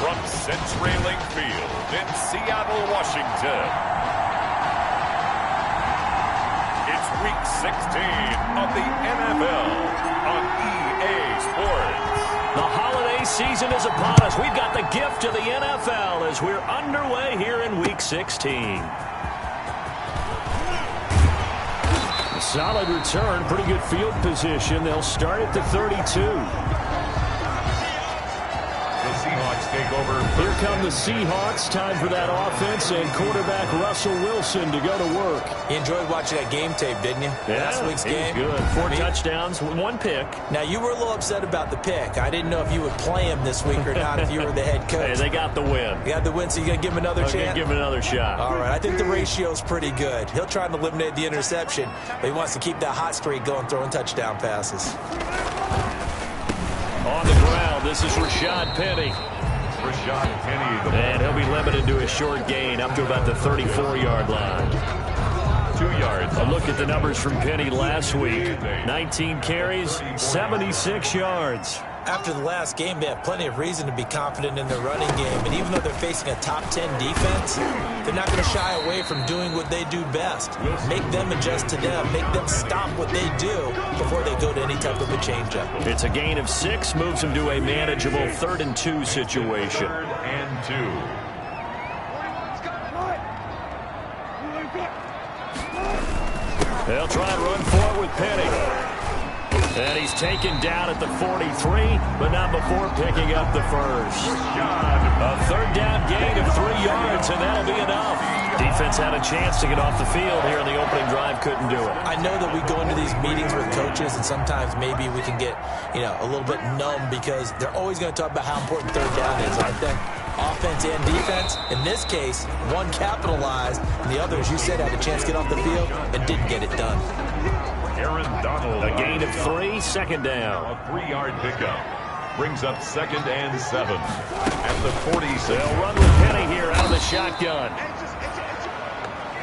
From CenturyLink Field in Seattle, Washington. It's Week 16 of the NFL on EA Sports. The holiday season is upon us. We've got the gift of the NFL as we're underway here in Week 16. Solid return, pretty good field position. They'll start at the 32. Seahawks take over. Here come the Seahawks. Time for that offense and quarterback Russell Wilson to go to work. You enjoyed watching that game tape, didn't you? Yeah, Last week's game. Good. 4 touchdowns, 1 pick. Now, you were a little upset about the pick. I didn't know if you would play him this week or not if you were the head coach. Hey, they got the win. You got the win, so you're going to give him another chance? I'm going to give him another shot. All right. I think the ratio's pretty good. He'll try and eliminate the interception, but he wants to keep that hot streak going, throwing touchdown passes. On the ground, this is Rashad Penny. Rashad Penny. And he'll be limited to a short gain up to about the 34-yard line. 2 yards. A look at the numbers from Penny last week. 19 carries, 76 yards. After the last game, they have plenty of reason to be confident in their running game. And even though they're facing a top 10 defense, they're not going to shy away from doing what they do best. Make them adjust to them. Make them stop what they do before they go to any type of a changeup. It's a gain of 6, moves them to a manageable 3rd and 2 situation. 3rd and 2. They'll try and run for it with Penny. And he's taken down at the 43, but not before picking up the first. A 3rd down gain of 3 yards, and that'll be enough. Defense had a chance to get off the field here in the opening drive, couldn't do it. I know that we go into these meetings with coaches, and sometimes maybe we can get, a little bit numb because they're always going to talk about how important 3rd down is, aren't they? Offense and defense. In this case, one capitalized, and the other, as you said, had a chance to get off the field and didn't get it done. Aaron Donald. A gain of 3, 2nd down. A 3-yard pickup. Brings up 2nd and 7. At the 46. They'll run with Penny here out of the shotgun.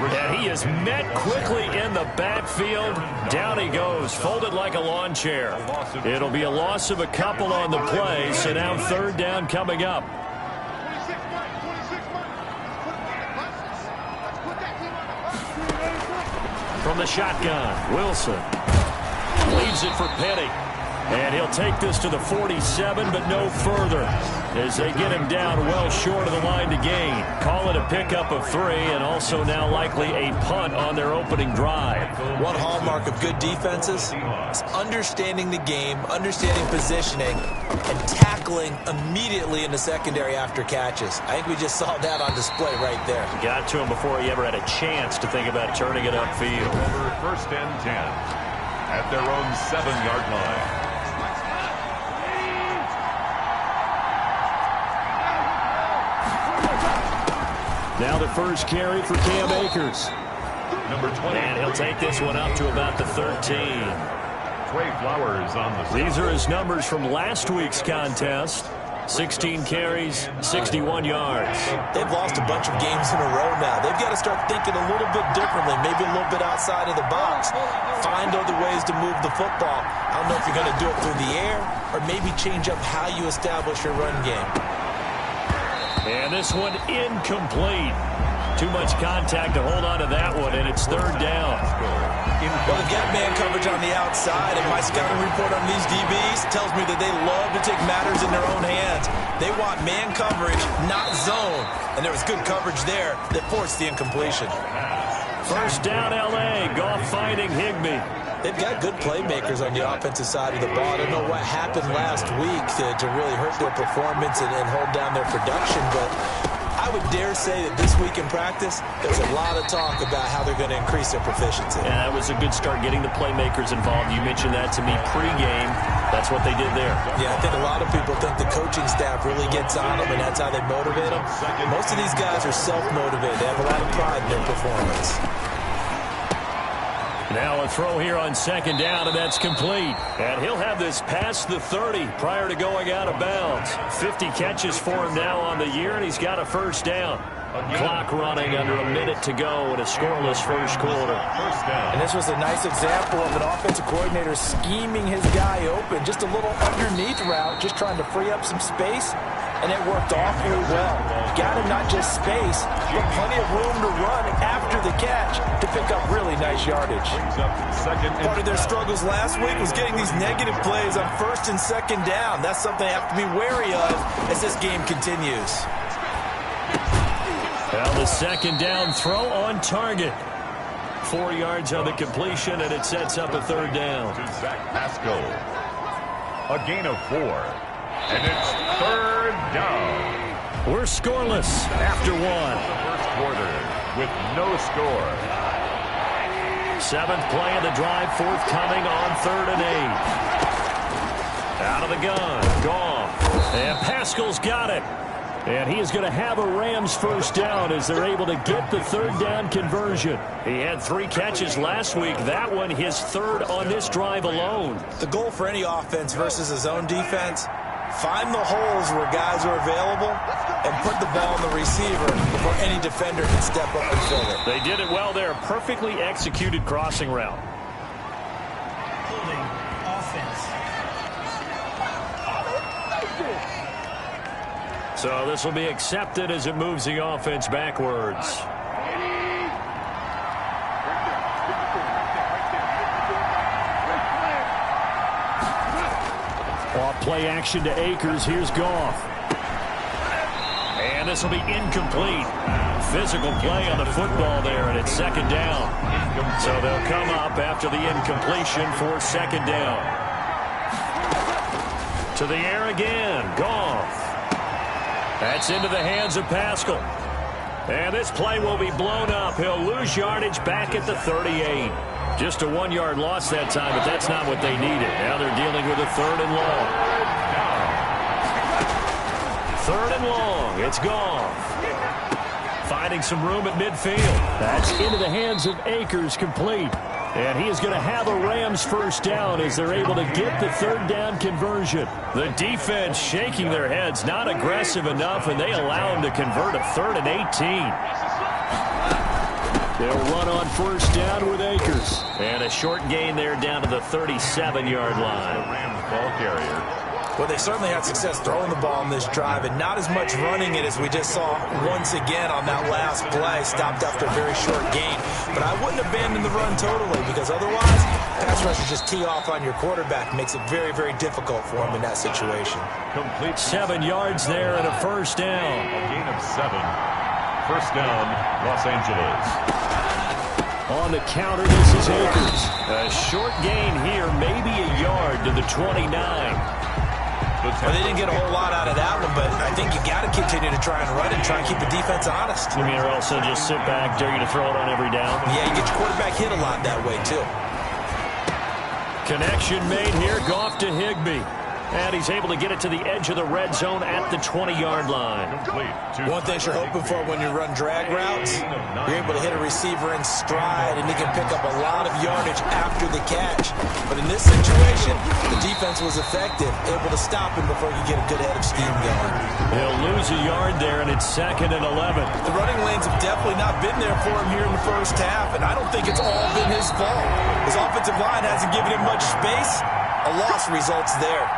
And he is met quickly in the backfield. Down he goes, folded like a lawn chair. It'll be a loss of a couple on the play, so now 3rd down coming up. From the shotgun, Wilson leaves it for Penny. And he'll take this to the 47, but no further as they get him down well short of the line to gain. Call it a pickup of 3, and also now likely a punt on their opening drive. One hallmark of good defenses is understanding the game, understanding positioning, and tackling immediately in the secondary after catches. I think we just saw that on display right there. Got to him before he ever had a chance to think about turning it upfield. 1st and 10 at their own 7-yard line. Now the first carry for Cam Akers. Number 20. And he'll take this one up to about the 13. Trey Flowers on the. These are his numbers from last week's contest. 16 carries, 61 yards. They've lost a bunch of games in a row now. They've got to start thinking a little bit differently, maybe a little bit outside of the box. Find other ways to move the football. I don't know if you're going to do it through the air or maybe change up how you establish your run game. And this one incomplete. Too much contact to hold on to that one, and it's 3rd down. Well, they've got man coverage on the outside, and my scouting report on these DBs tells me that they love to take matters in their own hands. They want man coverage, not zone. And there was good coverage there that forced the incompletion. 1st down, L.A. Goff finding Higbee. They've got good playmakers on the offensive side of the ball. I don't know what happened last week to really hurt their performance and hold down their production, but I would dare say that this week in practice, there's a lot of talk about how they're going to increase their proficiency. Yeah, that was a good start getting the playmakers involved. You mentioned that to me pregame. That's what they did there. Yeah, I think a lot of people think the coaching staff really gets on them, and that's how they motivate them. Most of these guys are self-motivated. They have a lot of pride in their performance. Now a throw here on 2nd down, and that's complete. And he'll have this past the 30 prior to going out of bounds. 50 catches for him now on the year, and he's got a 1st down. Clock running under a minute to go in a scoreless 1st quarter. And this was a nice example of an offensive coordinator scheming his guy open. Just a little underneath route, just trying to free up some space. and it worked awfully well. Got him not just space, but plenty of room to run after the catch to pick up really nice yardage. Part of their struggles last week was getting these negative plays on first and second down. That's something they have to be wary of as this game continues. Well, the second down throw on target. 4 yards on the completion, and it sets up a third down. To Zach Pascal. A gain of 4. And it's third down. We're scoreless after 1. First quarter with no score. 7th play of the drive, forthcoming on 3rd and 8. Out of the gun, Goff. And Pascal's got it. And he is going to have a Rams first down as they're able to get the third down conversion. He had 3 catches last week. That one his 3rd on this drive alone. The goal for any offense versus his own defense, find the holes where guys are available and put the ball on the receiver before any defender can step up and fill it. They did it well there. Perfectly executed crossing route. Holding offense. So this will be accepted as it moves the offense backwards. Off play action to Akers. Here's Goff. And this will be incomplete. Physical play on the football there, and it's second down. So they'll come up after the incompletion for second down. To the air again. Goff. That's into the hands of Pascal. And this play will be blown up. He'll lose yardage back at the 38. Just a 1-yard loss that time, but that's not what they needed. Now they're dealing with a 3rd and long. 3rd and long. It's Goff. Finding some room at midfield. That's into the hands of Akers, complete. And he is going to have a Rams first down as they're able to get the third down conversion. The defense shaking their heads, not aggressive enough, and they allow him to convert a 3rd and 18. They'll run on first down with Akers. And a short gain there down to the 37-yard line. The Rams ball carrier. Well, they certainly had success throwing the ball on this drive and not as much running it as we just saw once again on that last play. Stopped after a very short gain. But I wouldn't abandon the run totally because otherwise, pass rushers just tee off on your quarterback. Makes it very, very difficult for him in that situation. Complete 7 yards there and a first down. A gain of 7. First down, Los Angeles. On the counter, this is Akers. A short gain here, maybe a yard to the 29. Well, they didn't get a whole lot out of that one, but I think you got to continue to try and run and try and keep the defense honest. You mean, or else they'll just sit back, dare you to throw it on every down? Yeah, you get your quarterback hit a lot that way, too. Connection made here, Goff to Higbee. And he's able to get it to the edge of the red zone at the 20-yard line. One thing you're hoping for when you run drag routes, you're able to hit a receiver in stride, and he can pick up a lot of yardage after the catch. But in this situation, the defense was effective, able to stop him before he could get a good head of steam going. He'll lose a yard there, and it's 2nd and 11. The running lanes have definitely not been there for him here in the first half, and I don't think it's all been his fault. His offensive line hasn't given him much space. A loss results there.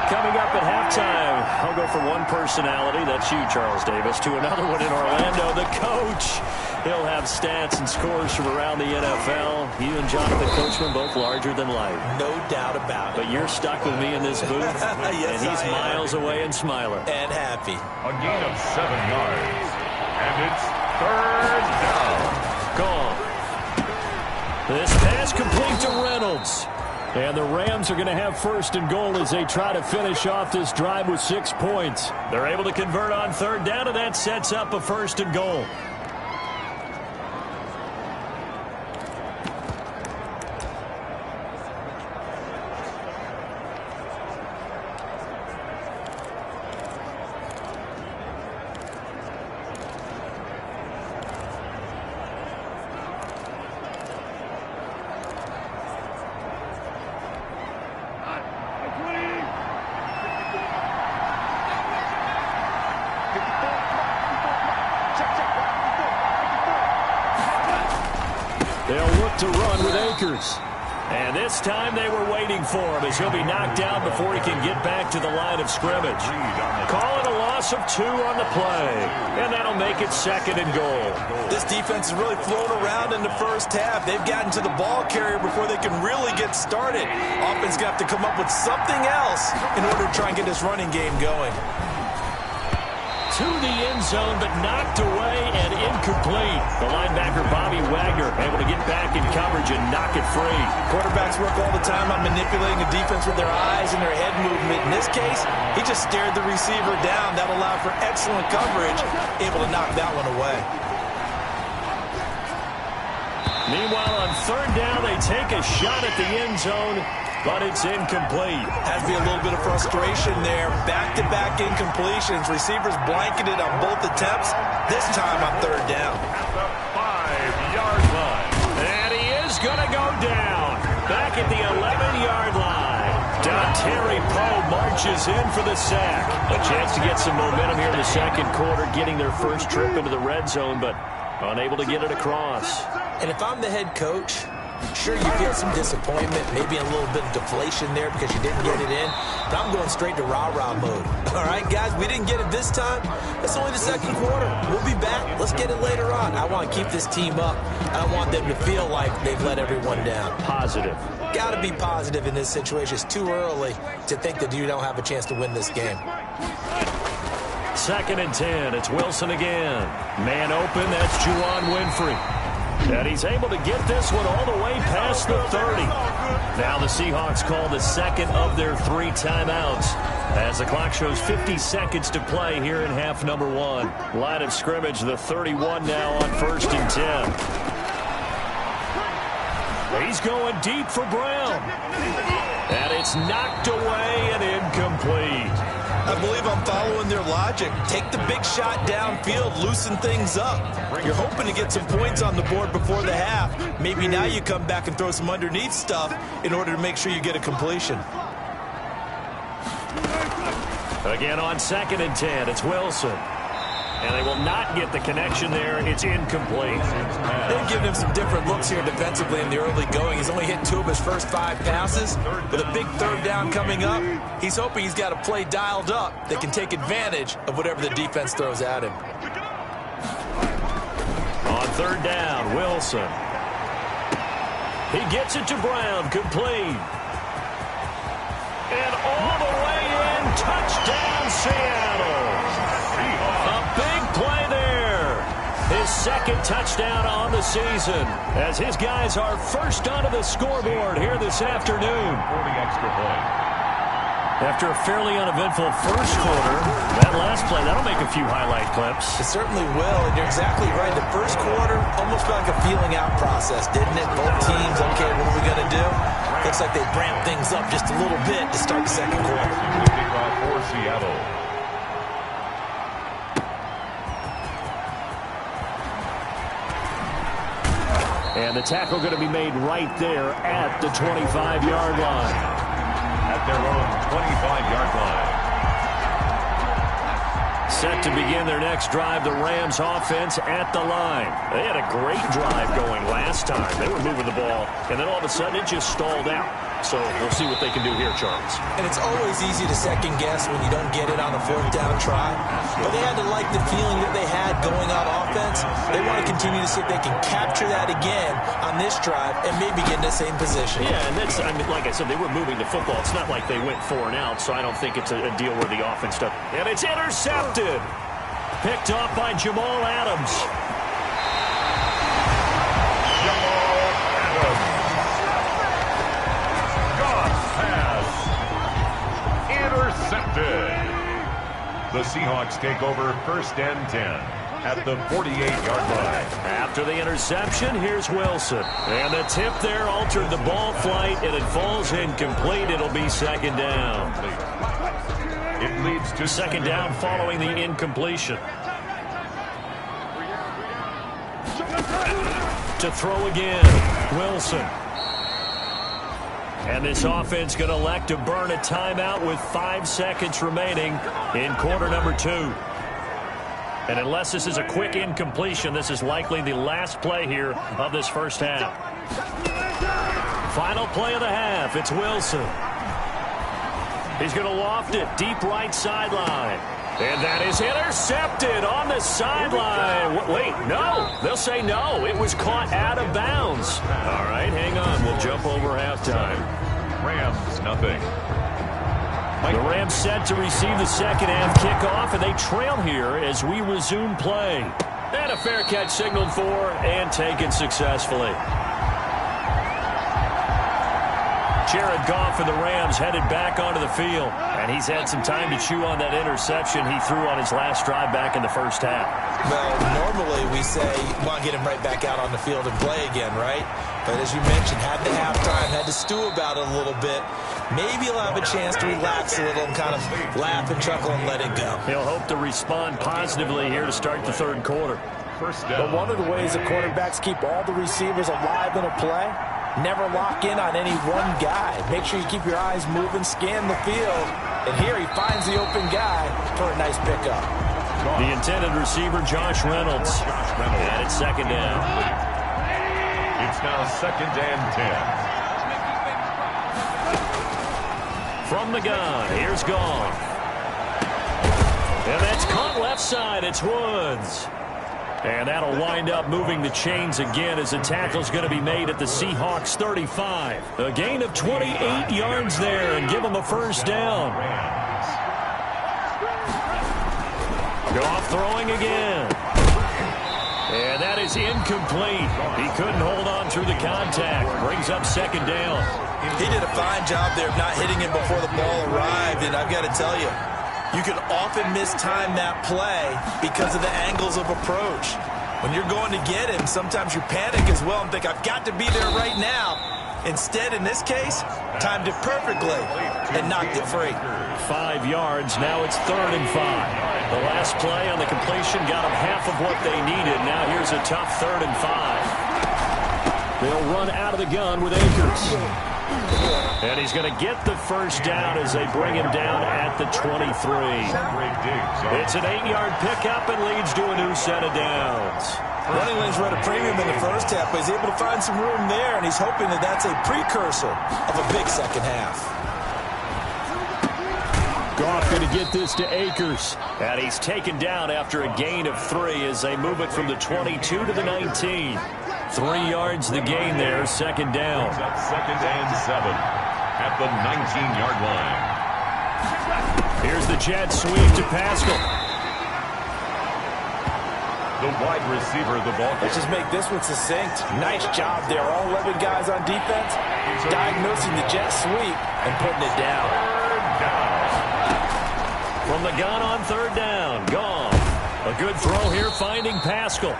Coming up at halftime, I'll go from one personality, that's you, Charles Davis, to another one in Orlando, the coach. He'll have stats and scores from around the NFL. You and Jonathan Coachman both larger than life. No doubt about it. But you're stuck with me in this booth, yes, and he's miles away and smiling. And happy. A gain of 7 yards. And it's third down. Gone. This pass complete to Reynolds. And the Rams are going to have first and goal as they try to finish off this drive with 6 points. They're able to convert on third down, and that sets up a first and goal. They'll look to run with Akers. And this time they were waiting for him as he'll be knocked down before he can get back to the line of scrimmage. Call it a loss of 2 on the play, and that'll make it 2nd and goal. This defense has really flown around in the first half. They've gotten to the ball carrier before they can really get started. Offense got to come up with something else in order to try and get this running game going. To the end zone, but knocked away and incomplete. The linebacker, Bobby Wagner, able to get back in coverage and knock it free. Quarterbacks work all the time on manipulating the defense with their eyes and their head movement. In this case, he just stared the receiver down. That allowed for excellent coverage, able to knock that one away. Meanwhile, on 3rd down, they take a shot at the end zone, but it's incomplete. Has to be a little bit of frustration there. Back-to-back incompletions. Receivers blanketed on both attempts. This time on 3rd down. At the 5-yard line. And he is going to go down. Back at the 11-yard line. Terry Poe marches in for the sack. A chance to get some momentum here in the 2nd quarter, getting their first trip into the red zone, but unable to get it across. And if I'm the head coach, sure, you feel some disappointment, maybe a little bit of deflation there because you didn't get it in, but I'm going straight to rah-rah mode. All right, guys, we didn't get it this time. It's only the 2nd quarter. We'll be back. Let's get it later on. I want to keep this team up. I don't want them to feel like they've let everyone down. Positive. Got to be positive in this situation. It's too early to think that you don't have a chance to win this game. 2nd and 10. It's Wilson again. Man open. That's Juwan Winfrey. And he's able to get this one all the way past the 30. Now the Seahawks call the 2nd of their 3 timeouts as the clock shows 50 seconds to play here in half number 1. Line of scrimmage, the 31 now on 1st and 10. He's going deep for Brown. And it's knocked away and incomplete. I believe I'm following their logic. Take the big shot downfield, loosen things up. You're hoping to get some points on the board before the half. Maybe now you come back and throw some underneath stuff in order to make sure you get a completion. Again on 2nd and 10, it's Wilson. And they will not get the connection there. It's incomplete. They've given him some different looks here defensively in the early going. He's only hit 2 of his first 5 passes. With a big 3rd down coming up, he's hoping he's got a play dialed up that can take advantage of whatever the defense throws at him. On 3rd down, Wilson. He gets it to Brown, complete. And all the way in, touchdown Seattle. A big play there. His 2nd touchdown on the season as his guys are first onto the scoreboard here this afternoon. For the extra point. After a fairly uneventful first quarter, that last play, that'll make a few highlight clips. It certainly will, and you're exactly right. The first quarter almost felt like a feeling out process, didn't it? Both teams, okay, what are we going to do? Looks like they ramped things up just a little bit to start the 2nd quarter. For Seattle. And the tackle going to be made right there at the 25-yard line. At their own 25-yard line. Set to begin their next drive, the Rams offense at the line. They had a great drive going last time. They were moving the ball, and then all of a sudden it just stalled out. So we'll see what they can do here, Charles. And it's always easy to second guess when you don't get it on a 4th down try. But they had to like the feeling that they had going on offense. They want to continue to see if they can capture that again on this drive and maybe get in the same position. Yeah, and that's, I mean, like I said, they were moving the football. It's not like they went 4 and out, so I don't think it's a deal where the offense stuff. And it's intercepted. Picked off by Jamal Adams. The Seahawks take over 1st and 10 at the 48-yard line. After the interception, here's Wilson. And the tip there altered the ball flight, and it falls incomplete. It'll be 2nd down. It leads to 2nd down following the incompletion. To throw again, Wilson. And this offense going to elect to burn a timeout with 5 seconds remaining in quarter number 2. And unless this is a quick incompletion, this is likely the last play here of this first half. Final play of the half. It's Wilson. He's going to loft it deep right sideline. And that is intercepted on the sideline. Wait, no. They'll say no. It was caught out of bounds. All right, hang on. We'll jump over halftime. Rams, nothing. The Rams set to receive the second half kickoff, and they trail here as we resume play. And a fair catch signaled for and taken successfully. Jared Goff and the Rams headed back onto the field, and he's had some time to chew on that interception he threw on his last drive back in the first half. Well, normally we say, well, get him right back out on the field and play again, right? But as you mentioned, had the halftime, had to stew about it a little bit. Maybe he'll have a chance to relax a little and kind of laugh and chuckle and let it go. He'll hope to respond positively here to start the third quarter. First down. But one of the ways that quarterbacks keep all the receivers alive in a play, never lock in on any one guy. Make sure you keep your eyes moving, scan the field. And here he finds the open guy for a nice pickup. The intended receiver, Josh Reynolds. And it's second down. It's now 2nd and 10. From the gun, here's Goff. And that's caught left side. It's Woods. And that'll wind up moving the chains again as the tackle's going to be made at the Seahawks 35. A gain of 28 yards there and give them a first down. Goff throwing again. And that is incomplete. He couldn't hold on through the contact. Brings up second down. He did a fine job there of not hitting him before the ball arrived, and I've got to tell you, you can often mistime that play because of the angles of approach. When you're going to get him, sometimes you panic as well and think, I've got to be there right now. Instead, in this case, timed it perfectly and knocked it free. 5 yards. Now it's 3rd and 5. The last play on the completion got them half of what they needed. Now here's a tough 3rd and 5. They'll run out of the gun with Akers. And he's going to get the first down as they bring him down at the 23. It's an 8-yard pickup and leads to a new set of downs. Running lanes were at a premium in the first half, but he's able to find some room there, and he's hoping that that's a precursor of a big second half. Goff going to get this to Akers. And he's taken down after a gain of 3 as they move it from the 22 to the 19. 3 yards the gain there, second down. 2nd and 7 at the 19-yard line. Here's the jet sweep to Pascal. The wide receiver, the ball. Let's just make this one succinct. Nice job there. All 11 guys on defense diagnosing the jet sweep and putting it down. 3rd down. From the gun on 3rd down, Goff. A good throw here, finding Pascal.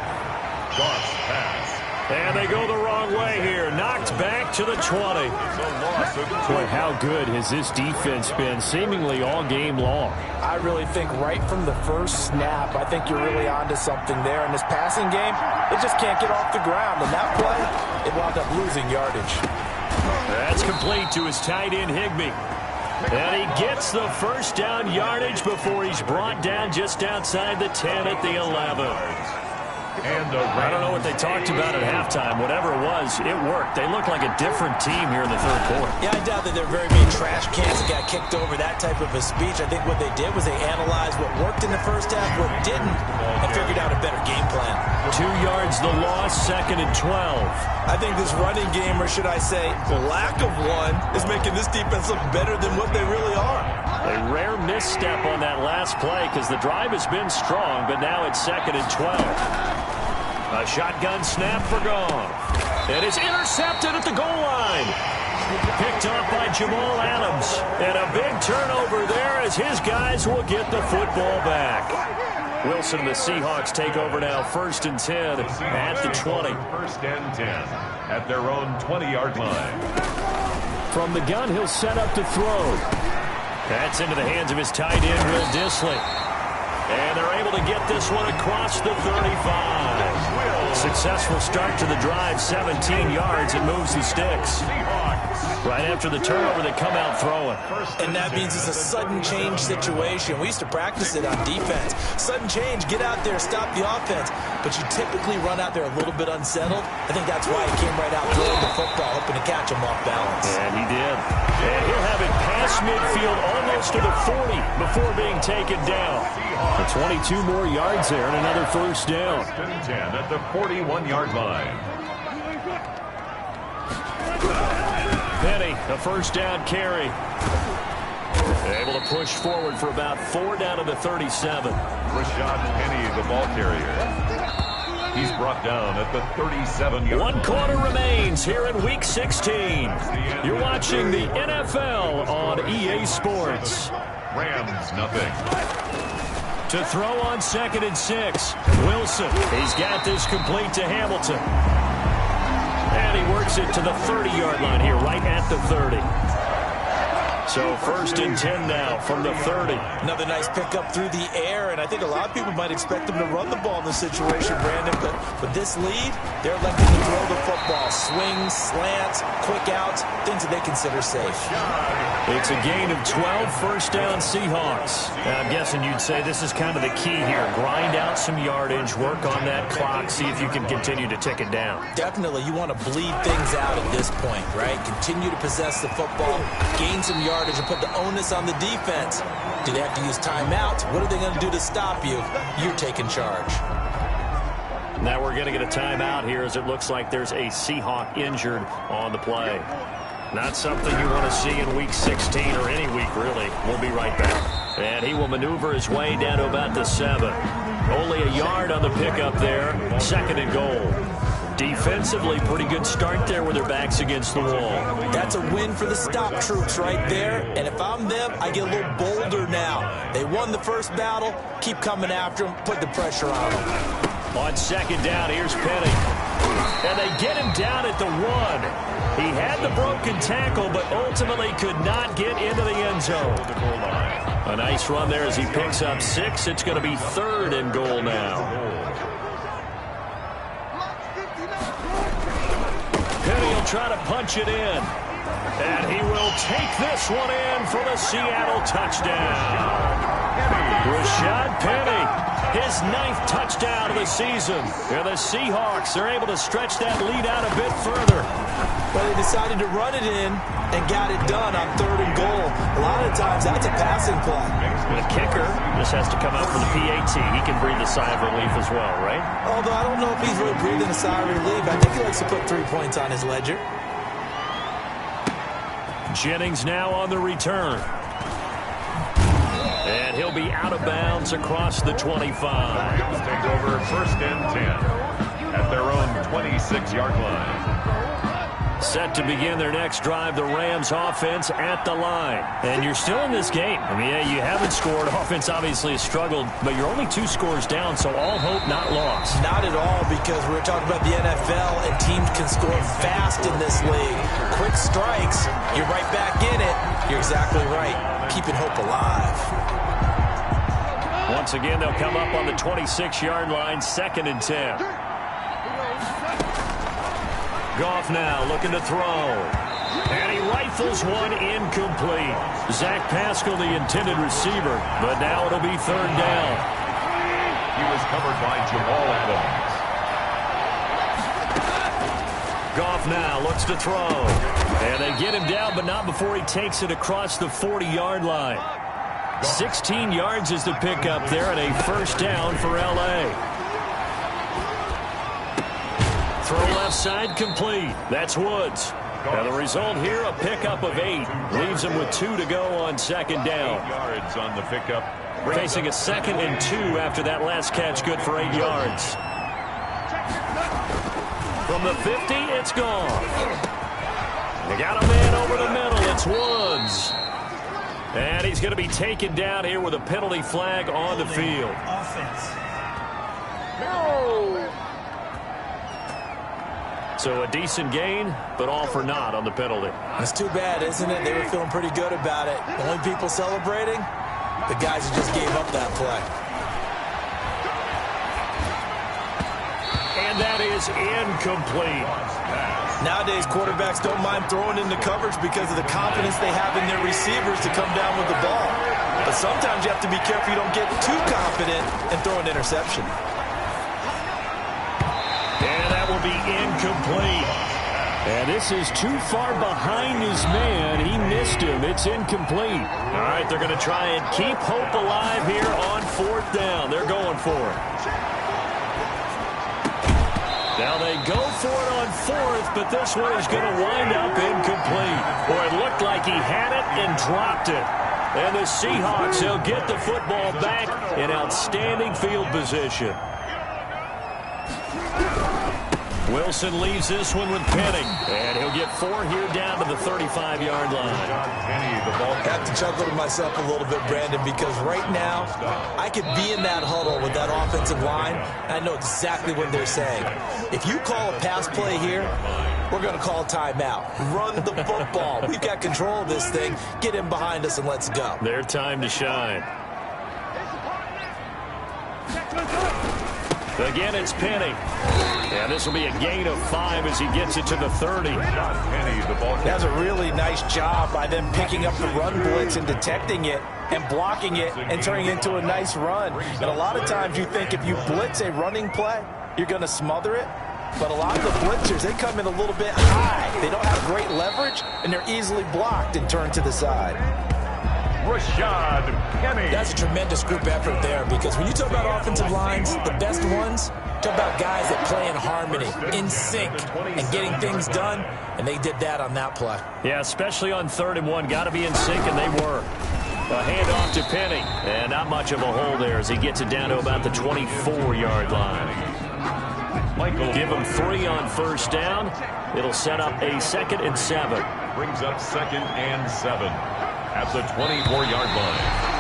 Goff's pass. And they go the wrong way here. Knocked back to the 20. Boy, how good has this defense been seemingly all game long? I really think right from the first snap, I think you're really onto something there. In this passing game, it just can't get off the ground. And that play, it wound up losing yardage. That's complete to his tight end, Higbee. And he gets the first down yardage before he's brought down just outside the 10 at the 11. And I don't know what they talked about at halftime. Whatever it was, it worked. They look like a different team here in the third quarter. Yeah, I doubt that there are very many trash cans that got kicked over, that type of a speech. I think what they did was they analyzed what worked in the first half, what didn't, and figured out a better game plan. 2 yards the loss, 2nd and 12. I think this running game, or should I say lack of one, is making this defense look better than what they really are. A rare misstep on that last play because the drive has been strong, but now it's 2nd and 12. A shotgun snap for Goff. It is intercepted at the goal line. Picked up by Jamal Adams. And a big turnover there as his guys will get the football back. Wilson and the Seahawks take over now, 1st and 10 at the 20. 1st and 10 at their own 20-yard line. From the gun, he'll set up to throw. That's into the hands of his tight end, Will Dissly. And they're able to get this one across the 35. Successful start to the drive, 17 yards. It moves the sticks. Right after the turnover, they come out throwing. And that means it's a sudden change situation. We used to practice it on defense. Sudden change, get out there, stop the offense. But you typically run out there a little bit unsettled. I think that's why he came right out throwing the football, hoping to catch him off balance. And he did. And he'll have it past midfield almost to the 40 before being taken down. For 22 more yards there and another first down. 10 at the 41-yard line. Penny, a first down carry. Able to push forward for about 4 down to the 37. Rashad Penny, the ball carrier. He's brought down at the 37-yard line. 1 quarter remains here in Week 16. You're watching the NFL on EA Sports. Rams, nothing. To throw on 2nd and 6. Wilson, he's got this complete to Hamilton. And he works it to the 30-yard line here, right at the 30. So 1st and 10 now from the 30. Another nice pickup through the air, and I think a lot of people might expect him to run the ball in this situation, Brandon, but with this lead, they're electing to throw the football. Swings, slants, quick outs, things that they consider safe. It's a gain of 12, first down Seahawks. Now, I'm guessing you'd say this is kind of the key here. Grind out some yardage, work on that clock, see if you can continue to tick it down. Definitely, you want to bleed things out at this point, right? Continue to possess the football, gain some yardage, and put the onus on the defense. Do they have to use timeouts? What are they going to do to stop you? You're taking charge. Now we're going to get a timeout here as it looks like there's a Seahawk injured on the play. Not something you want to see in Week 16 or any week, really. We'll be right back. And he will maneuver his way down to about the 7. Only a yard on the pickup there. 2nd and goal. Defensively, pretty good start there with their backs against the wall. That's a win for the stop troops right there. And if I'm them, I get a little bolder now. They won the first battle. Keep coming after them. Put the pressure on them. On 2nd down, here's Penny. And they get him down at the 1. He had the broken tackle, but ultimately could not get into the end zone. A nice run there as he picks up 6. It's going to be 3rd and goal now. Penny will try to punch it in. And he will take this one in for the Seattle touchdown. Rashad Penny. His 9th touchdown of the season. And the Seahawks are able to stretch that lead out a bit further. Well, they decided to run it in and got it done on 3rd and goal. A lot of times, that's a passing play. The kicker just has to come out for the PAT. He can breathe a sigh of relief as well, right? Although I don't know if he's really breathing a sigh of relief. I think he likes to put 3 points on his ledger. Jennings now on the return. And he'll be out of bounds across the 25. Rams take over 1st and 10 at their own 26-yard line. Set to begin their next drive, the Rams offense at the line. And you're still in this game. I mean, yeah, you haven't scored. Offense obviously has struggled, but you're only 2 scores down, so all hope not lost. Not at all, because we're talking about the NFL, and teams can score fast in this league. Quick strikes, you're right back in it. You're exactly right. Keeping hope alive. Once again, they'll come up on the 26-yard line, 2nd and 10. Goff now looking to throw. And he rifles one incomplete. Zach Pascal, the intended receiver, but now it'll be 3rd down. He was covered by Jamal Adams. Goff now looks to throw. And they get him down, but not before he takes it across the 40-yard line. 16 yards is the pickup there, and a 1st down for L.A. Throw left side complete. That's Woods. Now the result here, a pickup of 8. Leaves him with 2 to go on 2nd down. 8 yards on the pickup. Facing a 2nd and 2 after that last catch, good for 8 yards. From the 50, it's gone. They got a man over the middle. It's Woods. And he's going to be taken down here with a penalty flag on the field. Offense. So a decent gain, but all for naught on the penalty. It's too bad, isn't it? They were feeling pretty good about it. The only people celebrating, the guys who just gave up that play. And And that is incomplete. Nowadays, quarterbacks don't mind throwing into coverage because of the confidence they have in their receivers to come down with the ball. But sometimes you have to be careful you don't get too confident and throw an interception. And that will be incomplete. And this is too far behind his man. He missed him. It's incomplete. All right, they're going to try and keep hope alive here on 4th down. They're going for it. Now they go for it on 4th, but this one is going to wind up incomplete. Boy, it looked like he had it and dropped it. And the Seahawks, they'll get the football back in outstanding field position. Wilson leaves this one with Penning, and he'll get 4 here down to the 35-yard line. I have to chuckle to myself a little bit, Brandon, because right now I could be in that huddle with that offensive line, and I know exactly what they're saying. If you call a pass play here, we're going to call a timeout. Run the football. We've got control of this thing. Get in behind us and let's go. Their time to shine. Again, it's Penning. Yeah, this will be a gain of 5 as he gets it to the 30. That's a really nice job by them picking up the run blitz and detecting it and blocking it and turning it into a nice run. And a lot of times you think if you blitz a running play, you're going to smother it. But a lot of the blitzers, they come in a little bit high. They don't have great leverage, and they're easily blocked and turned to the side. Rashad Penny. That's a tremendous group effort there, because when you talk about offensive lines, the best ones, talk about guys that play in harmony, in sync, and getting things done, and they did that on that play. Yeah, especially on 3rd and 1. Got to be in sync, and they were. A handoff to Penny, and not much of a hole there as he gets it down to about the 24-yard line. Give him 3 on 1st down. It'll set up a 2nd and 7. Brings up 2nd and 7 at the 24-yard line.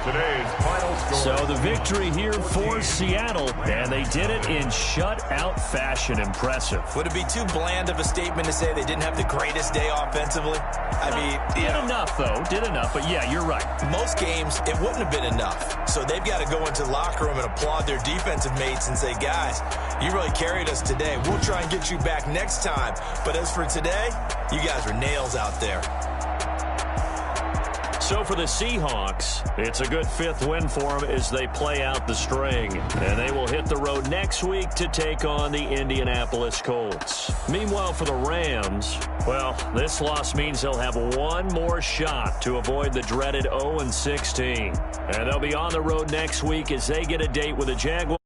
Today's final score. So the victory here for Seattle, and they did it in shutout fashion. Impressive. Would it be too bland of a statement to say they didn't have the greatest day offensively? I mean, did enough, though. Did enough, but yeah, you're right. Most games, it wouldn't have been enough. So they've got to go into the locker room and applaud their defensive mates and say, guys, you really carried us today. We'll try and get you back next time. But as for today, you guys were nails out there. So for the Seahawks, it's a good 5th win for them as they play out the string. And they will hit the road next week to take on the Indianapolis Colts. Meanwhile, for the Rams, well, this loss means they'll have one more shot to avoid the dreaded 0-16. And they'll be on the road next week as they get a date with the Jaguars.